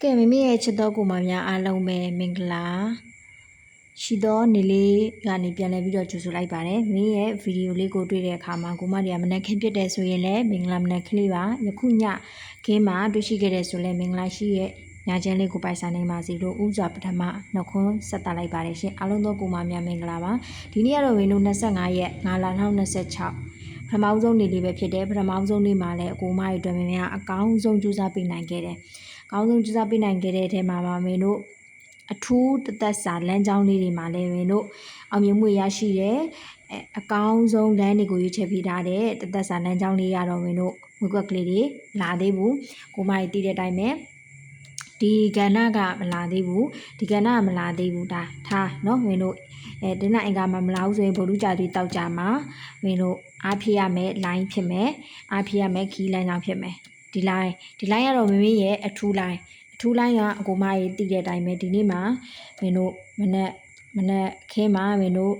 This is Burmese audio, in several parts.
ကဲမိမိရဲ့ချစ်တော်ကိုမများအားလုံးပဲမင်္ဂလာရှိသောနေ့လေးကနေပြန်လည်ပြီးတော့ကြိုဆိုလိုက်ပါတယ်မိမိရဲ့ဗီဒီယိုလေးကိုတွေ့တဲ့အခါမှာကိုမတွေကမနက်ခင်းဖြစ်တဲ့ဆိုရင်လည်းမင်္ဂလာမနက်ကလေးပါယခုညခင်းမှာတွေ့ရှိခဲ့တဲ့ဆိုလည်းမင်္ဂလာရှိရဲ့ညချမ်းလေးကိုပိုက်ဆိုင်နိုင်ပါစေလို့ဥစွာပထမနှုတ်ခွန်းဆက်သလိုက်ပါတယ်ရှင်အားလုံးသောကိုမများမင်္ဂလာပါဒီနေ့ကတော့ဝင်လို့25ရက်5လ2026ပထမဆုံးနေ့လေးပဲဖြစ်တယ်ပထမဆုံးနေ့မှာလည်းအကိုမရဲ့အတွက်မင်းများအကောင်းဆုံးကြိုးစားပေးနိုင်ခဲ့တယ်အကောင်းဆုံးကြိုးစားပေးနိုင်ခဲ့တဲ့အထဲမှာမင်းတို့အထူးတသက်စာလမ်းကြောင်းလေးတွေမှာလည်းမင်းတို့အောင်မြင်မှုရရှိတယ်အကောင်းဆုံးလမ်းတွေကိုရွေးချယ်ပေးထားတဲ့တသက်စာလမ်းကြောင်းလေးရတော့မင်းတို့ဝက်ကွက်ကလေးတွေလာသေးဘူးကိုမကြီးတည်တဲ့အတိုင်းပဲဒီကဏ္ဍကမလာသေးဘူးဒီကဏ္ဍကမလာသေးဘူးဒါထားเนาะမင်းတို့ဒီနေ့အင်္ဂါမှာမလာဘူးဆိုရင်ဗုဒ္ဓကြာတိတောက်ကြမှာမင်းတို့အားဖြည့်ရမယ် line ဖြစ်မယ်အားဖြည့်ရမယ်ခီးလမ်းကြောင်းဖြစ်မယ်ဒီ line ကတော့မင်းရဲ့အထူး line အထူး line ကအကိုမကြီးတည်တဲ့အတိုင်းပဲဒီနေ့မှာမင်းတို့မနေ့ခင်းမှာမင်းတို့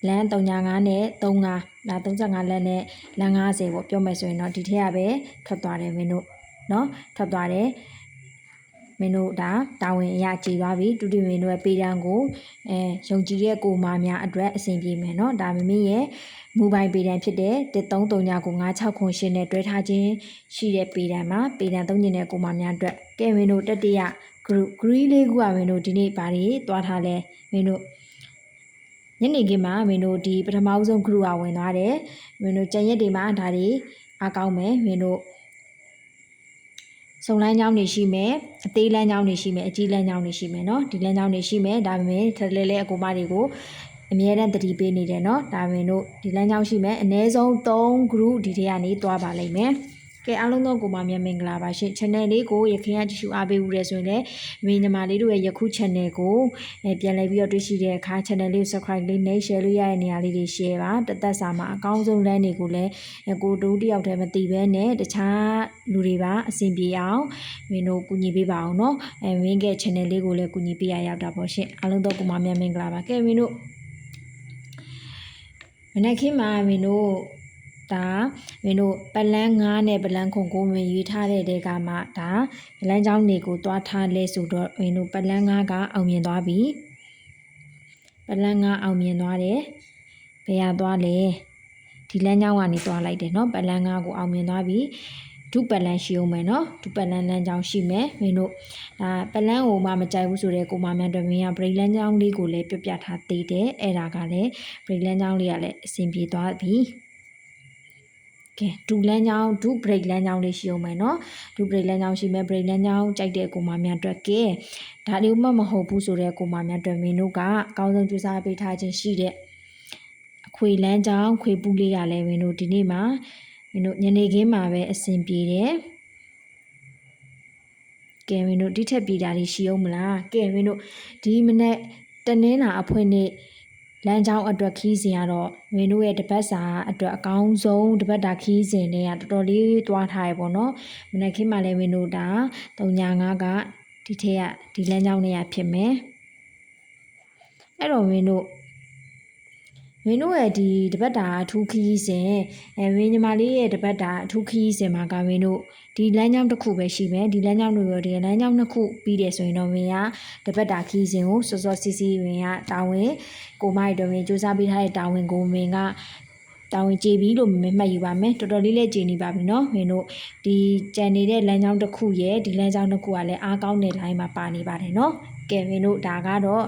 လမ်း395နဲ့35ဒါ35လမ်းနဲ့လမ်း50ပေါ့ပြောမယ်ဆိုရင်တော့ဒီထက်ကပဲထွက်သွားတယ်မင်းတို့เนาะထွက်သွားတယ်မင်းတို့ဒါတာဝန်အရာကြည်သွားပြီတူတူမင်းတို့ရဲ့ပေတန်းကိုယုံကြည်တဲ့ကိုမာများအတွက်အဆင်ပြေမယ်เนาะဒါမင်းရဲ့မူပိုင်ပေတန်းဖြစ်တဲ့1339ကို9608နဲ့တွဲထားခြင်းရှိတဲ့ပေတန်းမှာပေတန်းသုံးညင်တဲ့ကိုမာများအတွက်ကဲမင်းတို့တတိယ group လေးခုကမင်းတို့ဒီနေ့ဘာတွေတွားထားလဲမင်းတို့ညနေခင်းမှာမင်းတို့ဒီပထမဆုံး group ကဝင်သွားတယ်မင်းတို့ကြံရက်တွေမှာဒါတွေအားကောင်းမယ်မင်းတို့စုံလန်းကြောင်းတွေရှိမယ်အသေးလန်းကြောင်းတွေရှိမယ်အကြီးလန်းကြောင်းတွေရှိမယ်เนาะဒီလန်းကြောင်းတွေရှိမယ်ဒါပေမဲ့ထက်လဲအကူမတွေကိုအမြဲတမ်းတတိပေးနေတယ်เนาะဒါပေမဲ့တို့ဒီလမ်းကြောင်းရှိမယ်အနည်းဆုံး3 group ဒီထဲကနေတွားပါလိမ့်မယ်ကဲအားလုံးသောကိုမများမင်္ဂလာပါရှင် channel လေးကိုရခင်ကကြည့်ရှုအားပေးဦးတယ်ဆိုရင်လည်းမိညီမလေးတို့ရဲ့ယခု channel ကိုပြန်လည်ပြီးတော့တွေ့ရှိတဲ့အခါ channel လေးကို subscribe လေးနဲ့ share လို့ရတဲ့နေရာလေးတွေ share ပါတသက်စာမှာအကောင်းဆုံးလမ်းတွေကိုလည်းကိုတူတယောက်တည်းမသိဘဲနဲ့တခြားလူတွေပါအဆင်ပြေအောင်မင်းတို့ကူညီပေးပါအောင်เนาะမင်းက channel လေးကိုလည်းကူညီပေးရရောက်တာပေါ့ရှင်အားလုံးသောကိုမများမင်္ဂလာပါကဲမင်းတို့မနေ့ခင်းမှာမင်းတို့ဒါမင်းတို့ပလန်း9နဲ့ပလန်း9ကိုမင်းရွေးထားတဲ့တဲကမှဒါလမ်းကြောင်းတွေကိုတွားထားလဲဆိုတော့မင်းတို့ပလန်း9ကအောင်မြင်သွားပြီပလန်း9အောင်မြင်သွားတယ်ဘယ်ရသွားလဲဒီလမ်းကြောင်းကနေတွားလိုက်တယ်เนาะပလန်း9ကိုအောင်မြင်သွားပြီဒုပလန်းရှိအောင်မယ်เนาะဒုပလန်းလမ်းကြောင်းရှိမယ်မင်းတို့ဒါပလန်းကိုမှမကြိုက်ဘူးဆိုတဲ့ကိုမများတို့မင်းက break လမ်းကြောင်းလေးကိုလည်းပြထားသေးတယ်အဲ့ဒါကလည်း break လမ်းကြောင်းလေးကလည်းအဆင်ပြေသွားပြီကဲဒုလမ်းကြောင်းဒု break လမ်းကြောင်းလေးရှိအောင်မယ်เนาะဒု break လမ်းကြောင်းရှိမယ် break လမ်းကြောင်းကြိုက်တဲ့ကိုမများအတွက်ကဲဒါလေးမှမဟုတ်ဘူးဆိုတဲ့ကိုမများအတွက်မင်းတို့ကအကောင်းဆုံးကြိုးစားပေးထားခြင်းရှိတဲ့အခွေလမ်းကြောင်းခွေပူးလေးကလည်းမင်းတို့ဒီနေ့မှာမင်းတို့ညနေခင်းမှာပဲအဆင်ပြေတယ်ကဲမင်းတို့ဒီထက်ပြေတာတွေရှိအောင်မလားကဲမင်းတို့ဒီမနေ့တနင်္လာအဖွင့်နေ့လမ်းကြောင်းအတွက်ခီးစဉ်ကတော့မင်းတို့ရဲ့တပတ်စာအတွက်အကောင်းဆုံးတပတ်တာခီးစဉ်တွေကတော်တော်လေးတွားထားရပေါ့နော်မနေ့ခင်းမှလည်းမင်းတို့ဒါ305ကဒီထက်ကဒီလမ်းကြောင်းတွေကဖြစ်မယ်အဲ့တော့မင်းတို့ရဲ့ဒီတပတ်တာအထူးခီးစဉ်မင်းညီမလေးရဲ့တပတ်တာအထူးခီးစဉ်မှာကမင်းတို့ဒီလမ်းကြောင်းတစ်ခုပဲရှိမယ်ဒီလမ်းကြောင်းတွေရောဒီလမ်းကြောင်းနှစ်ခုပြီးတယ်ဆိုရင်တော့မင်းကတပတ်တာခီးစဉ်ကိုစောစောစီးစီးမင်းကတာဝန်ကိုမရတော့မင်းစူးစမ်းပေးထားတဲ့တာဝန်ကိုမင်းကတာဝန်ကျေပြီလို့မင်းမှတ်ယူပါမယ်တော်တော်လေးလည်းကျေနေပါပြီเนาะမင်းတို့ဒီကြံနေတဲ့လမ်းကြောင်းတစ်ခုရဲ့ဒီလမ်းကြောင်းတစ်ခုကလည်းအားကောင်းတဲ့ line မှာပါနေပါတယ်เนาะကဲမင်းတို့ဒါကတော့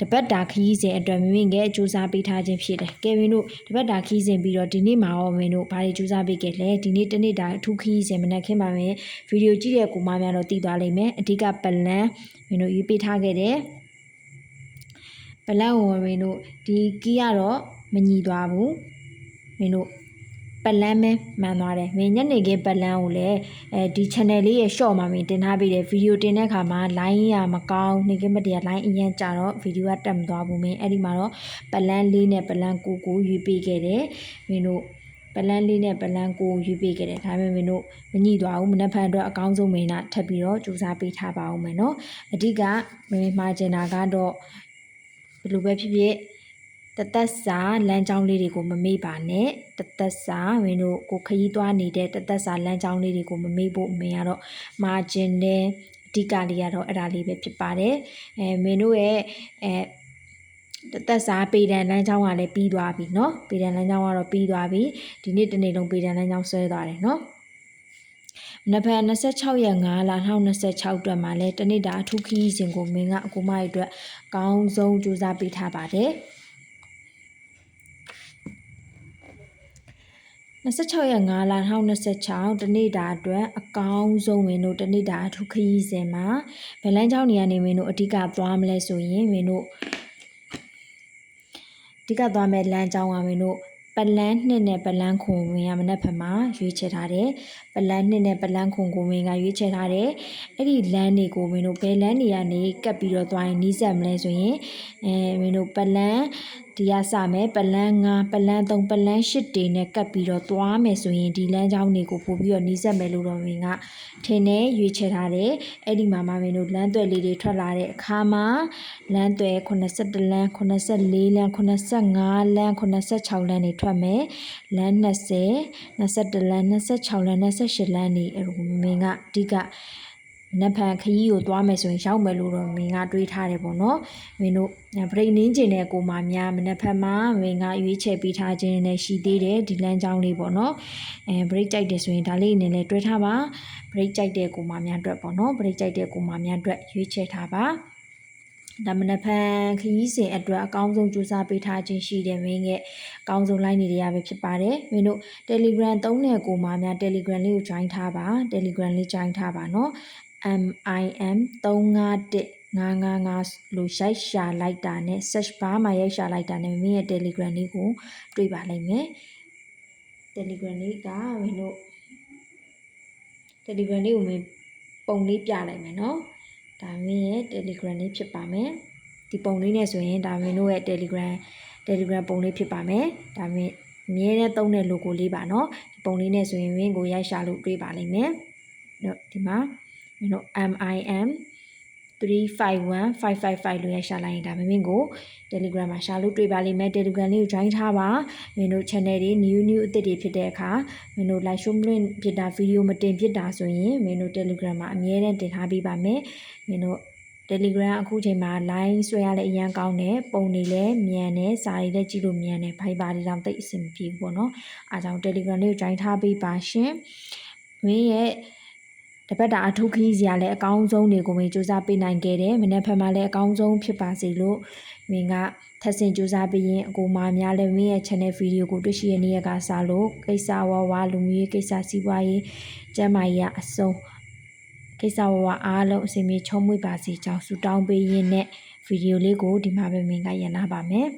တပတ်တာခီးစဉ်အတွက်မင်းကစူးစမ်းပေးထားခြင်းဖြစ်တယ်ကဲမင်းတို့တပတ်တာခီးစဉ်ပြီးတော့ဒီနေ့မှာရောမင်းတို့ဘာတွေစူးစမ်းပေးခဲ့လဲဒီနေ့တနေ့တာအထူးခီးစဉ်မနက်ခင်းပါမယ်ဗီဒီယိုကြည့်တဲ့ကိုမများတော့တည်သွားလိမ့်မယ်အဓိကပလန်မင်းတို့ရေးပေးထားခဲ့တယ်ပလန်ကိုမင်းတို့ဒီကီးကတော့မညီသွားဘူးမင်းတို့ပလန်မဲမှန်သွားတယ်မင်းညနေခင်းပလန်ကိုလည်းဒီ channel လေးရဲ့ short မှာမင်းတင်ထားပေးတယ်ဗီဒီယိုတင်တဲ့အခါမှာ line ရမကောင်းနေခင်းမတရား line အရင်ကြတော့ဗီဒီယိုကတက်မသွားဘူးမင်းအဲ့ဒီမှာတော့ပလန်4နဲ့ပလန်9ကိုရွေးပေးခဲ့တယ်မင်းတို့ပလန်4နဲ့ပလန်9ရွေးပေးခဲ့တယ်ဒါပေမဲ့မင်းတို့မညှိသွားဘူးမနှက်ဖန်အတွက်အကောင်းဆုံးမင်းကထပ်ပြီးတော့စူးစမ်းပေးထားပါအောင်မယ်နော်အဓိကမင်းမှာကျင်တာကတော့ဘယ်လိုပဲဖြစ်ဖြစ်တသက်စာလမ်းကြောင်းလေးတွေကိုမမေ့ပါနဲ့တသက်စာမင်းတို့ကိုခရီးသွားနေတဲ့တသက်စာလမ်းကြောင်းလေးတွေကိုမမေ့ဖို့မင်းကတော့မာဂျင်နဲ့အ ဓိကလေးကတော့အဲ့ဒါလေးပဲဖြစ်ပါတယ်မင်းတို့ရဲ့သက်စားပေတံလမ်းကြောင်းကလည်းပြီးသွားပြီเนาะပေတံလမ်းကြောင်းကတော့ပြီးသွားပြီဒီနေ့တစ်နေ့လုံးပေတံလမ်းကြောင်းဆွဲသွားတယ်เนาะနဖက်26ရက်5လ2026အတွက်မှာလဲတနေ့တာအထူးခီးစဉ်ကိုမင်းကအကူမရဲ့အတွက်ကောင်းဆုံးကြိုးစားပေးထားပါတယ်26ရက်5လ2026တနေ့တာအတွက်အကောင်းဆုံးမင်းတို့တနေ့တာအထူးခီးစဉ်မှာဗလန်းเจ้าနေရာနေမင်းတို့အဓိကသွားမလဲဆိုရင်မင်းတို့အဓိကသွားမဲ့လမ်းကြောင်းကမင်းတို့ပလန်းနှစ်နဲ့ပလန်းခွန်ဝင်ရမနက်ဖက်မှာရွေးချယ်ထားတယ်ပလန်းနှစ်နဲ့ပလန်းခွန်ကိုဝင်ကရွေးချယ်ထားတယ်အဲ့ဒီလမ်းတွေကိုမင်းတို့ဘယ်လမ်းတွေကနေကပ်ပြီးတော့သွားရင်နီးစပ်မလဲဆိုရင်မင်းတို့ပလန်းဒီကစမယ်ပလန်း9ပလန်း3ပလန်း8တွေနဲ့ကပ်ပြီးတော့သွားမယ်ဆိုရင်ဒီလမ်းကြောင်းတွေကိုပို့ပြီးတော့နီးစပ်မယ်လို့တော့မင်းကထင်နေရွေးချယ်ထားတယ်အဲ့ဒီမှာမင်းတို့လမ်းသွယ်လေးတွေထွက်လာတဲ့အခါမှာလမ်းသွယ်82လမ်း84လမ်း85လမ်း86လမ်းတွေထွက်မယ်လမ်း20 21လမ်း26လမ်း28လမ်းတွေအဲ့လိုမင်းကအဓိကနဖန်ခရီးကိုသွားမယ်ဆိုရင်ရောက်မယ်လို့တော့မင်းကတွေးထားတယ်ပေါ့နော်မင်းတို့ဗရိတ်နင်းကျင်တဲ့ကိုမှများမနက်ဖက်မှာမင်းကရွေးချယ်ပေးထားခြင်းနဲ့ရှိသေးတယ်ဒီလမ်းကြောင်းလေးပေါ့နော်ဗရိတ်ကြိုက်တယ်ဆိုရင်ဒါလေးအနေနဲ့တွဲထားပါဗရိတ်ကြိုက်တဲ့ကိုမှများအတွက်ပေါ့နော်ဗရိတ်ကြိုက်တဲ့ကိုမှများအတွက်ရွေးချယ်ထားပါဒါမနက်ဖန်ခရီးစဉ်အတွက်အကောင်းဆုံးကြိုးစားပေးထားခြင်းရှိတယ်မင်းရဲ့အကောင်းဆုံး line တွေရပဲဖြစ်ပါတယ်မင်းတို့ Telegram သုံးတဲ့ကိုမှများ Telegram လေးကို join ထားပါ Telegram လေး join ထားပါเนาะMIM 35155လို့ရိုက်ရှာလိုက်တာနဲ့ search bar မှာရိုက်ရှာလိုက်တာနဲ့မင်းရဲ့ Telegram လေးကိုတွေ့ပါလိမ့်မယ် Telegram လေးကမင်းတို့ Telegram လေးကိုမင်းပုံလေးပြလိုက်မယ်เนาะဒါမင်းရဲ့ Telegram လေးဖြစ်ပါမယ်ဒီပုံလေးနဲ့ဆိုရင်ဒါမင်းတို့ရဲ့ Telegram ပုံလေးဖြစ်ပါမယ်ဒါမင်းအမြဲတမ်းသုံးတဲ့ logo လေးပါเนาะဒီပုံလေးနဲ့ဆိုရင်မင်းကိုရိုက်ရှာလို့တွေ့ပါလိမ့်မယ်ဒီမှာမင်းတို့ MIM 351555လို့ရရှာလိုက်ရင်ဒါမင်းကို Telegram မှာရှာလို့တွေ့ပါလိမ့်မယ် Telegram လေးကို join ထားပါမင်းတို့ channel တွေ new အသစ်တွေဖြစ်တဲ့အခါမင်းတို့ live show လွှင့်ဖြစ်တာ video မတင်ဖြစ်တာဆိုရင်မင်းတို့ Telegram မှာအမြဲတမ်းတင်ထားပေးပါမယ်မင်းတို့ Telegram အခုချိန်မှာ line ဆွဲရလည်းအရင်ကောင်းတယ်ပုံတွေလည်းမြန်တယ်စာတွေလည်းကြည့်လို့မြန်တယ် Viber တွေတောင်တိတ်အဆင်မပြေဘူးပေါ့နော်အားကြောင့် Telegram လေးကို join ထားပေးပါရှင်မင်းရဲ့တပတ်တာအထူးခီးစရာလည်းအကောင်းဆုံးတွေကိုမင်းစူးစမ်းပေးနိုင်ခဲ့တယ်မနေ့ဖက်မှာလည်းအကောင်းဆုံးဖြစ်ပါစေလို့မင်းကထပ်ဆင့်စူးစမ်းပေးရင်အကိုမများလည်းမင်းရဲ့ channel video ကိုတွေ့ရှိရနေရကစားလို့ကိစ္စဝါလူမျိုးရေးကိစ္စစီးပွားရေးကျန်းမာရေးအဆုံးကိစ္စဝါအားလုံးအစီအမီချုံးမွေ့ပါစေကြောင်းဆုတောင်းပေးရင်းနဲ့ဗီဒီယိုလေးကိုဒီမှာပဲမင်းကရန်နာပါမယ်